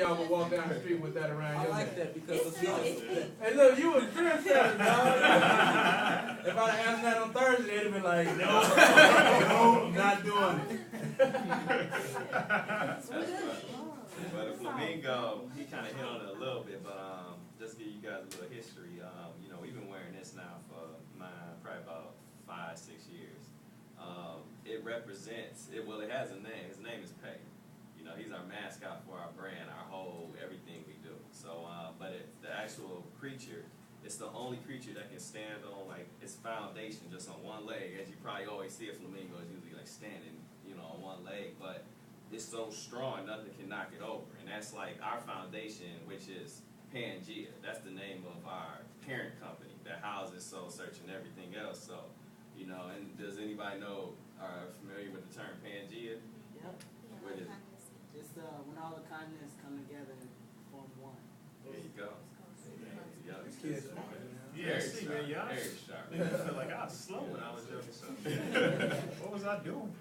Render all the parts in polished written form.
Y'all would walk down the street with that around I your like neck. that because it's not. Hey, look, you was trendsetter, dog. If I'd have asked that on Thursday, they'd have been like, no, not doing it. But the flamingo, he kind of hit on it a little bit, but just to give you guys a little history. You know, we've been wearing this now for probably about 5-6 years. It represents it. Well, it has a name. His name is Pangea. You know, he's our mascot for our brand, our whole everything we do. So, but the actual creature, it's the only creature that can stand on like its foundation just on one leg. As you probably always see a flamingo is usually like standing, you know, on one leg, but it's so strong nothing can knock it over. And that's like our foundation, which is Pangea. That's the name of our parent company that houses Soul Search and everything else. So, you know, and does anybody know are familiar with the term Pangea? Yep. What is it? It's when all the continents come together and form one. There you go. Kids. Yeah, see, man, y'all. Very sharp. I feel like I was slow when I was doing something. What was I doing?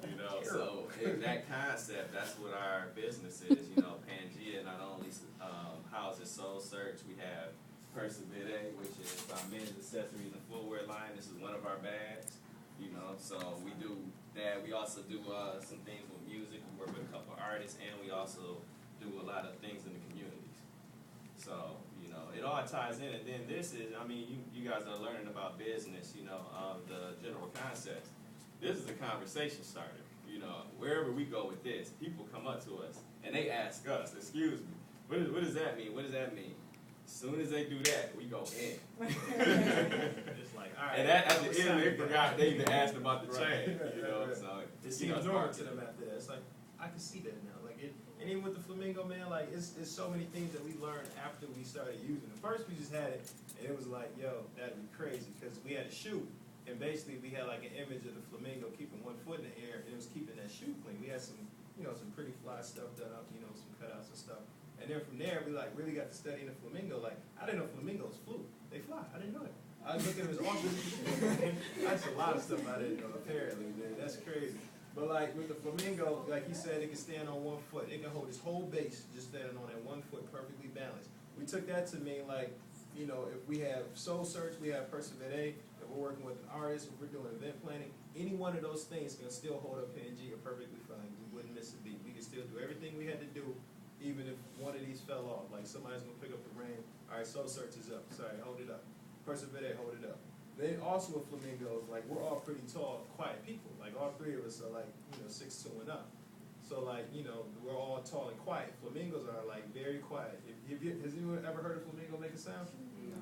You know, so in that concept, that's what our business is. You know, Pangea not only houses Soul Search, we have Pangea, which is our men's accessories and footwear line. This is one of our bags. You know, so we do that. We also do some things with music. We work with a couple of artists, and we also do a lot of things in the communities. So, you know, it all ties in. And then this is, I mean, you guys are learning about business, you know, the general concepts. This is a conversation starter. You know, wherever we go with this, people come up to us, and they ask us, excuse me, what does that mean? What does that mean? As soon as they do that, we go in. It's like, all right. And at the end, they forgot they even asked about the chain. You know, so it seems normal to them after that. It's like, I can see that now. Like and even with the flamingo, man, like it's so many things that we learned after we started using it. First, we just had it, and it was like, yo, that'd be crazy because we had a shoe, and basically we had like an image of the flamingo keeping one foot in the air, and it was keeping that shoe clean. We had some, you know, some pretty fly stuff done up, you know, some cutouts and stuff. And then from there, we like really got to studying the flamingo. Like, I didn't know flamingos flew. They fly. I didn't know it. I was looking at it as awesome. That's a lot of stuff I didn't know, apparently, man. That's crazy. But like with the flamingo, like he said, it can stand on one foot. It can hold its whole base just standing on that one foot, perfectly balanced. We took that to mean like, you know, if we have Soul Search, we have Pangea, if we're working with an artist, if we're doing event planning, any one of those things can still hold up Pangea perfectly fine. We wouldn't miss a beat. We can still do everything we had to do. Even if one of these fell off, like somebody's gonna pick up the rein. All right, Soul Search is up. Sorry, hold it up. Pangea, hold it up. Then also with flamingos, like we're all pretty tall, quiet people. Like all three of us are like, you know, 6'2" and up. So like, you know, we're all tall and quiet. Flamingos are like very quiet. Has anyone ever heard a flamingo make a sound? No.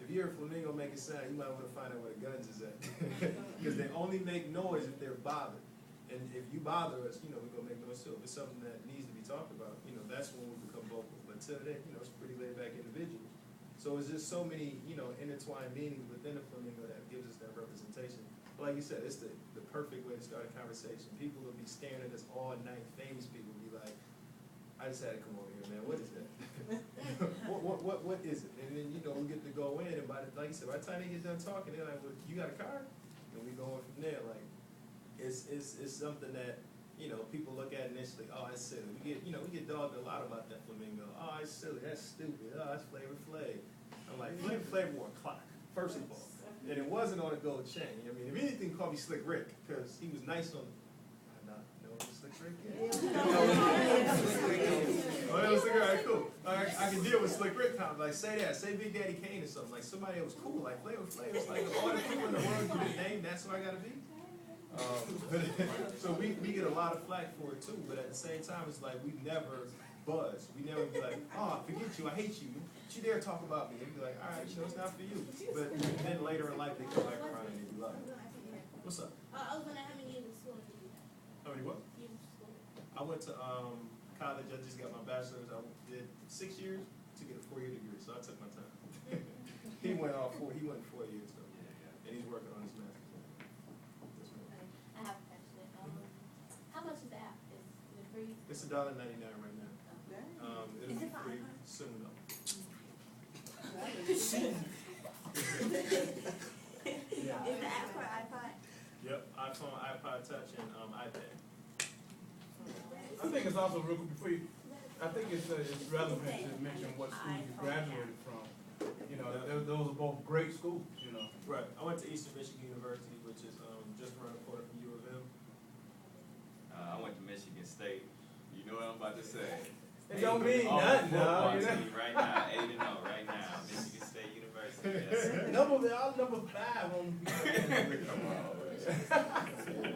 If you hear a flamingo make a sound, you might want to find out where the guns is at. Because they only make noise if they're bothered. And if you bother us, you know, we're going to make noise too. If it's something that needs to be talked about, you know, that's when we become vocal. But till then, you know, it's a pretty laid back individual. So it's just so many, you know, intertwined meanings within the flamingo that gives us that representation. But like you said, it's the perfect way to start a conversation. People will be staring at us all night. Famous people will be like, I just had to come over here, man. What is that? what is it? And then, you know, we get to go in, and like you said, by the time they get done talking, they're like, well, you got a car? And we go in from there. Like, it's something that, you know, people look at initially, oh, it's silly. We get dogged a lot about that flamingo. Oh, it's silly, that's stupid. Oh, it's Flavor Flav. I'm like, Flavor wore a clock, first of all. And it wasn't on a gold chain. I mean, if anything, call me Slick Rick, because he was nice on Slick Rick? Yeah. Oh, that was Slick Rick, all right, cool. I can deal with Slick Rick comments. Like, say that, say Big Daddy Kane or something. Like, somebody that was cool, like Flavor Flav. It's like, all the people in the world you didn't name, that's who I gotta be. So we get a lot of flack for it too, but at the same time, it's like we never buzz. We never be like, oh, forget you, I hate you. Don't you dare talk about me. They'd be like, all right, you know, it's not for you. But then later in life, they come back around and they be like, what's up? I was wondering how many years of school did you have? How many what? Years of school. I went to college. I just got my bachelor's. I did 6 years to get a 4-year degree, so I took my time. He went 4 years though, and he's working on his master's. I have a question. How much is the app? Is it free? It's $1.99 right now. It'll Is be it for free iPhone? soon though. Is the app for iPod? Yep, iPhone, iPod Touch, and iPad. I think it's also real quick before you. I think it's relevant to mention what schools you graduated from. You know, those are both great schools, you know. Right. I went to Eastern Michigan University, which is just around the corner from U of M. I went to Michigan State. You know what I'm about to say. It don't mean nothing, Football dog. You know? team right now, 8-0 right now. Michigan State University. Yes. I'm number 5 on. Come on, man.